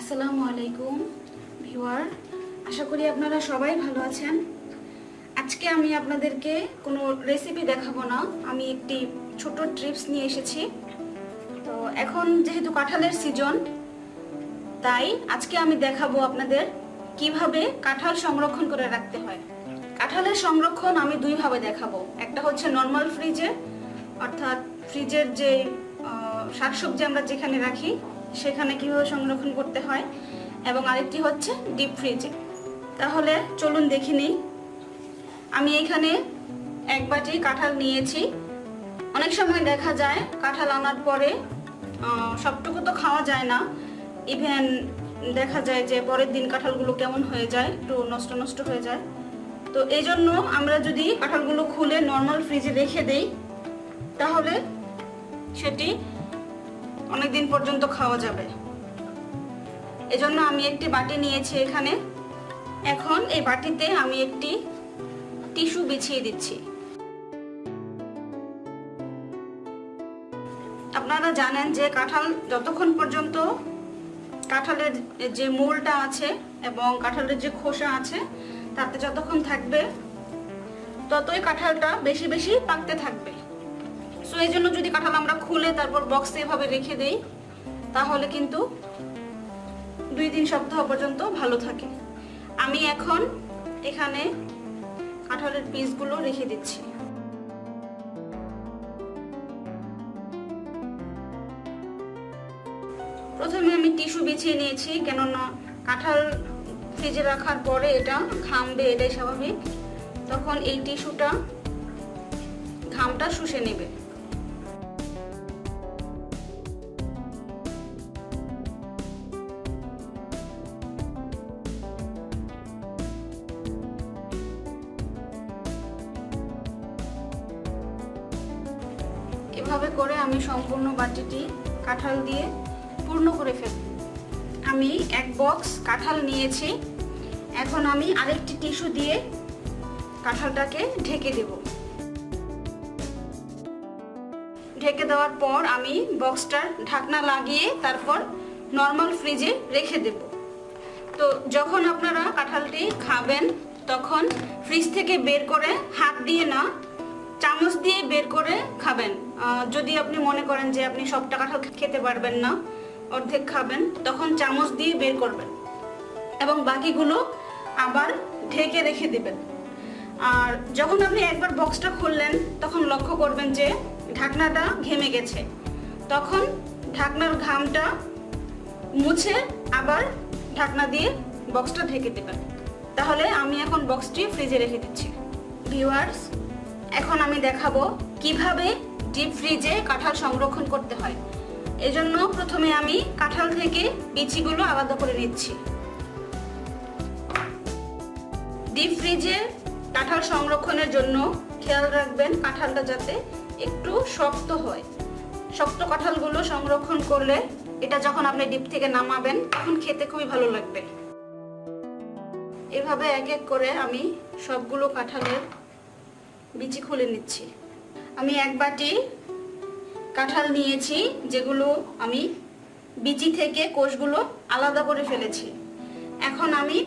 আসসালামু আলাইকুম ভিউয়ার, আশা করি আপনারা সবাই ভালো আছেন। আজকে আমি আপনাদেরকে কোনো রেসিপি দেখাবো না, আমি একটি ছোট ট্রিপস নিয়ে এসেছি। তো এখন যেহেতু কাঁঠালের সিজন, তাই আজকে আমি দেখাবো আপনাদের কিভাবে কাঁঠাল সংরক্ষণ করে রাখতে হয়। কাঁঠালের সংরক্ষণ আমি দুইভাবে দেখাবো, একটা হচ্ছে নর্মাল ফ্রিজে, অর্থাৎ ফ্রিজের যে শাকসবজি আমরা যেখানে রাখি সেখানে কিভাবে সংরক্ষণ করতে হয়, এবং আরেকটি হচ্ছে ডিপ ফ্রিজে। তাহলে চলুন দেখে নিই। আমি এখানে এক বাটি কাঁঠাল নিয়েছি। অনেক সময় দেখা যায় কাঁঠাল আনার পরে সবটুকু তো খাওয়া যায় না, ইভেন দেখা যায় যে পরের দিন কাঁঠালগুলো কেমন হয়ে যায়, একটু নষ্ট নষ্ট হয়ে যায়। তো এই জন্য আমরা যদি কাঁঠালগুলো খুলে নর্মাল ফ্রিজে রেখে দেই তাহলে সেটি অনেকদিন পর্যন্ত খাওয়া যাবে। এজন্য আমি একটি বাটি নিয়েছি এখানে। এখন এই বাটিতে আমি একটি টিস্যু বিছিয়ে দিচ্ছি। আপনারা জানেন যে কাঁঠাল যতক্ষণ পর্যন্ত কাঁঠালের যে মূলটা আছে এবং কাঁঠালের যে খোসা আছে তাতে যতক্ষণ থাকবে ততই কাঁঠালটা বেশি বেশি পাকতে থাকবে। সো এই জন্য যদি কাঁঠাল আমরা খুলে তারপর বক্সে এভাবে রেখে দেই তাহলে কিন্তু 2-3 সপ্তাহ পর্যন্ত ভালো থাকে। আমি এখন এখানে কাঁঠালের পিসগুলো রেখে দিচ্ছি। প্রথমে আমি টিস্যু বিছিয়ে নিয়েছি, কেননা কাঁঠাল ফ্রিজে রাখার পরে এটা ঘামবে, এটাই স্বাভাবিক। তখন এই টিস্যুটা ঘামটা শুষে নেবে। এভাবে করে আমি সম্পূর্ণ বাটিটি কাঁঠাল দিয়ে পূর্ণ করে ফেলব। আমি এক বক্স কাঁঠাল নিয়েছি। এখন আমি আরেকটি টিস্যু দিয়ে কাঁঠালটাকে ঢেকে দেব। ঢেকে দেওয়ার পর আমি বক্সটার ঢাকনা লাগিয়ে তারপর নর্মাল ফ্রিজে রেখে দেব। তো যখন আপনারা কাঁঠালটি খাবেন তখন ফ্রিজ থেকে বের করে হাত দিয়ে না, চামচ দিয়ে বের করে খাবেন। যদি আপনি মনে করেন যে আপনি সবটা কাঁঠাল খেতে পারবেন না, অর্ধেক খাবেন, তখন চামচ দিয়ে বের করবেন এবং বাকিগুলো আবার ঢেকে রেখে দিবেন। আর যখন আপনি একবার বক্সটা খুললেন তখন লক্ষ্য করবেন যে ঢাকনাটা ঘেমে গেছে, তখন ঢাকনার ঘামটা মুছে আবার ঢাকনা দিয়ে বক্সটা ঢেকে দেবেন। তাহলে আমি এখন বক্সটি ফ্রিজে রেখে দিচ্ছি। ভিউয়ার্স, এখন আমি দেখাবো কিভাবে ডিপ ফ্রিজে কাঁঠাল সংরক্ষণ করতে হয়। এজন্য প্রথমে আমি কাঁঠাল থেকে বিচিগুলো আলাদা করে নিচ্ছি। ডিপ ফ্রিজে কাঁঠাল সংরক্ষণের জন্য খেয়াল রাখবেন কাঁঠালটা যাতে একটু শক্ত হয়। শক্ত কাঁঠালগুলো সংরক্ষণ করলে এটা যখন আপনি ডিপ থেকে নামাবেন তখন খেতে খুবই ভালো লাগবে। এভাবে এক এক করে আমি সবগুলো কাঁঠালের বিচি খুলে নিচ্ছি। আমি এক বাটি কাঁঠাল নিয়েছি, যেগুলো আমি বিচি থেকে কোষগুলো আলাদা করে ফেলেছি। এখন আমি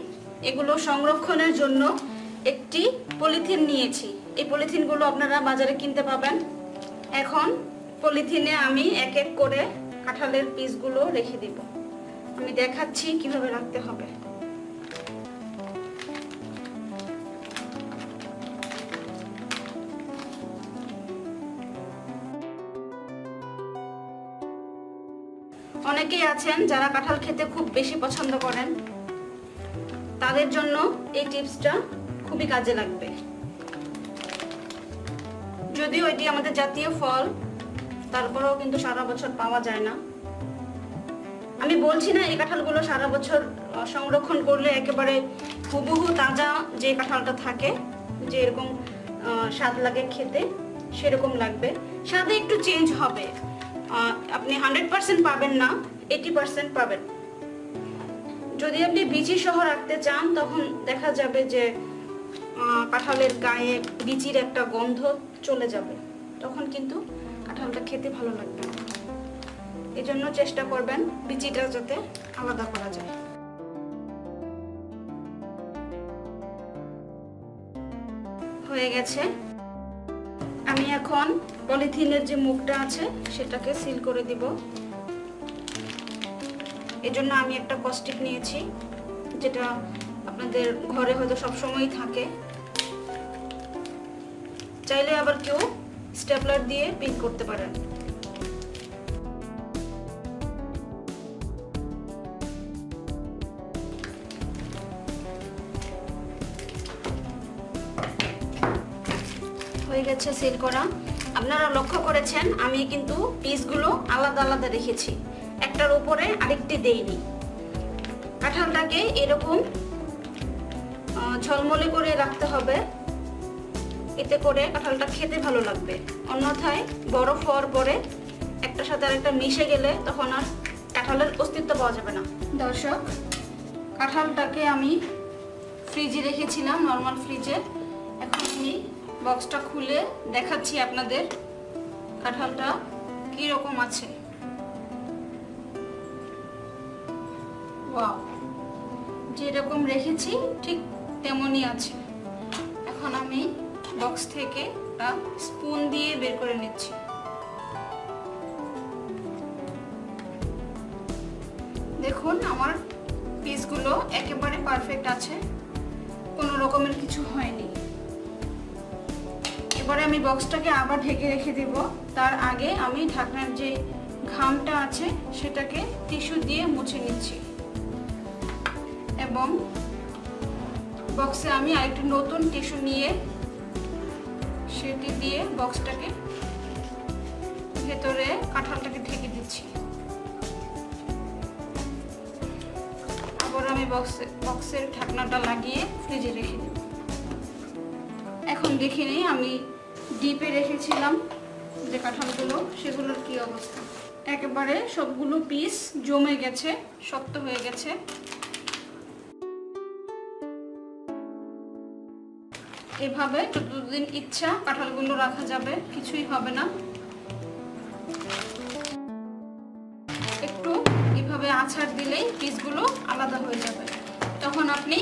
এগুলো সংরক্ষণের জন্য একটি পলিথিন নিয়েছি। এই পলিথিনগুলো আপনারা বাজারে কিনতে পাবেন। এখন পলিথিনে আমি এক এক করে কাঁঠালের পিসগুলো রেখে দিব। আমি দেখাচ্ছি কিভাবে রাখতে হবে। অনেকেই আছেন যারা কাঁঠাল খেতে খুব বেশি পছন্দ করেন, তাদের জন্য এই টিপসটা খুবই কাজে লাগবে। যদিও এটি আমাদের জাতীয় ফল, তারপরেও কিন্তু সারা বছর পাওয়া যায় না। আমি বলছি না এই কাঁঠালগুলো সারা বছর সংরক্ষণ করলে একেবারে হুবহু তাজা যে কাঁঠালটা থাকে, যে এরকম স্বাদ লাগে খেতে, সেরকম লাগবে। স্বাদে একটু চেঞ্জ হবে, আপনি 100% পাবেন না, 80% পাবেন। যদি আপনি বিচি সহ রাখতে চান তখন দেখা যাবে যে কাঁঠালের গায়ে বিচির একটা গন্ধ চলে যাবে, তখন কিন্তু কাঁঠালটা খেতে ভালো লাগবে না। এজন্য চেষ্টা করবেন বিচিটা যাতে আলাদা করা যায়। হয়ে গেছে। আমি এখন পলিথিনের যে মুখটা আছে সেটাকে সিল করে দিব। এজন্য আমি একটা কস্টিক নিয়েছি, যেটা আপনাদের ঘরে হয়তো সবসময়ই থাকে। চাইলে আবার কেউ স্টেপলার দিয়ে পিন করতে পারেন। হয়ে গেছে সিল করা। আপনারা লক্ষ্য করেছেন আমি কিন্তু পিসগুলো আলাদা আলাদা রেখেছি, একটার উপরে আরেকটি দেইনি। কাঁঠালটাকে এরকম ঝলমলে করে রাখতে হবে, এতে করে কাঁঠালটা খেতে ভালো লাগবে। অন্যথায় বরফ হওয়ার পরে একটার সাথে আরেকটা মিশে গেলে তখন আর কাঁঠালের অস্তিত্ব পাওয়া যাবে না। দর্শক, কাঁঠালটাকে আমি ফ্রিজে রেখেছিলাম, নর্মাল ফ্রিজে। এখন আমি বক্সটা খুলে দেখাচ্ছি আপনাদের কাঁঠালটা কি রকম আছে। ওয়াও, যেরকম রেখেছি ঠিক তেমনই আছে। এখন আমি বক্স থেকে একটা স্পুন দিয়ে বের করে নিচ্ছি। দেখুন আমার পিসগুলো একেবারে পারফেক্ট আছে, কোনো রকমের কিছু হয়নি। এবারে আমি বক্সটাকে আবার ঢেকে রেখে দেব। তার আগে আমি ঢাকনার যে ঘামটা আছে সেটাকে টিস্যু দিয়ে মুছে নিচ্ছি, এবং বক্সে আমি আরেকটি নতুন টিস্যু নিয়ে সেটি দিয়ে বক্সটাকে ভেতরে কাঁঠালটাকে ঢেকে দিচ্ছি। আবার আমি বক্সের ঢাকনাটা লাগিয়ে ফ্রিজে রেখে দেব। এখন দেখে নিই আমি ডিপে রেখেছিলাম যে কাঁঠালগুলো, সেগুলোর কি অবস্থা। একেবারে সবগুলো পিস জমে গেছে, শক্ত হয়ে গেছে। এভাবে যতদিন ইচ্ছা কাঁঠালগুলো রাখা যাবে, কিছুই হবে না। একটু এভাবে আছাড় দিলেই পিসগুলো আলাদা হয়ে যাবে। তখন আপনি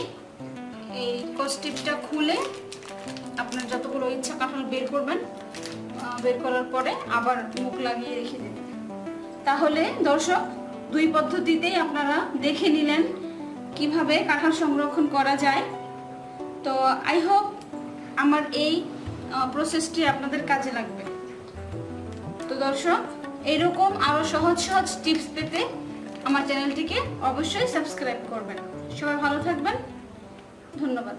এই কস্টিপটা খুলে আপনার যতগুলো ইচ্ছা কাঁঠাল বের করবেন, বের করার পরে আবার মুখ লাগিয়ে রেখে দেবেন। তাহলে দর্শক, দুই পদ্ধতিতেই আপনারা দেখে নিলেন কিভাবে কাঁঠাল সংরক্ষণ করা যায়। তো আই হোপ আমার এই প্রসেসটি আপনাদের কাজে লাগবে। তো দর্শক, এরকম আরো সহজ সহজ টিপস পেতে আমার চ্যানেলটিকে অবশ্যই সাবস্ক্রাইব করবেন। সবাই ভালো থাকবেন, ধন্যবাদ।